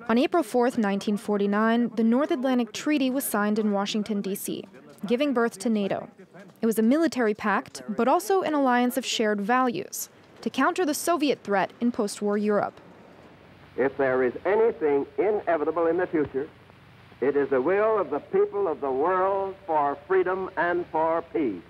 On April 4th, 1949, the North Atlantic Treaty was signed in Washington, D.C., giving birth to NATO. It was a military pact, but also an alliance of shared values to counter the Soviet threat in post-war Europe. If there is anything inevitable in the future, it is the will of the people of the world for freedom and for peace.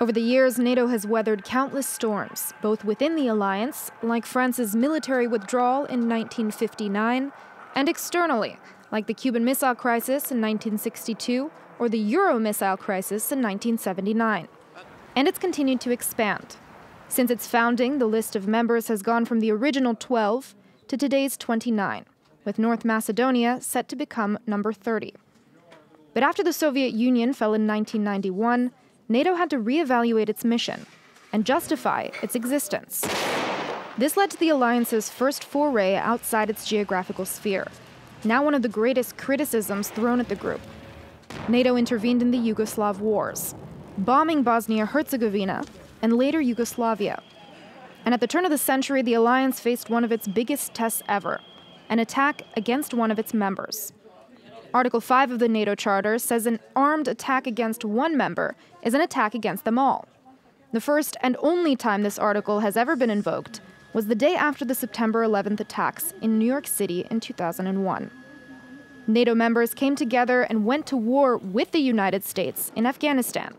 Over the years, NATO has weathered countless storms, both within the alliance, like France's military withdrawal in 1959, and externally, like the Cuban Missile Crisis in 1962 or the Euro Missile Crisis in 1979. And it's continued to expand. Since its founding, the list of members has gone from the original 12 to today's 29, with North Macedonia set to become number 30. But after the Soviet Union fell in 1991, NATO had to reevaluate its mission and justify its existence. This led to the alliance's first foray outside its geographical sphere, now one of the greatest criticisms thrown at the group. NATO intervened in the Yugoslav wars, bombing Bosnia-Herzegovina and later Yugoslavia. And at the turn of the century, the alliance faced one of its biggest tests ever, an attack against one of its members. Article 5 of the NATO Charter says an armed attack against one member is an attack against them all. The first and only time this article has ever been invoked was the day after the September 11th attacks in New York City in 2001. NATO members came together and went to war with the United States in Afghanistan.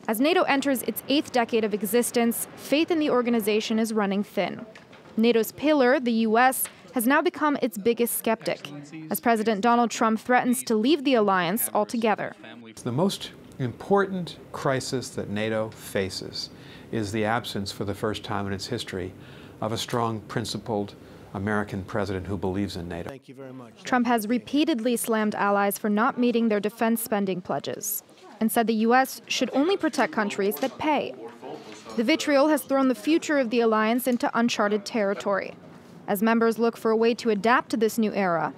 As NATO enters its 8th decade of existence, faith in the organization is running thin. NATO's pillar, the U.S., has now become its biggest skeptic, as President Donald Trump threatens to leave the alliance altogether. The most important crisis that NATO faces is the absence, for the first time in its history, of a strong, principled American president who believes in NATO. Thank you very much. Trump has repeatedly slammed allies for not meeting their defense spending pledges and said the U.S. should only protect countries that pay. The vitriol has thrown the future of the alliance into uncharted territory, as members look for a way to adapt to this new era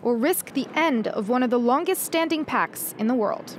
or risk the end of one of the longest-standing pacts in the world.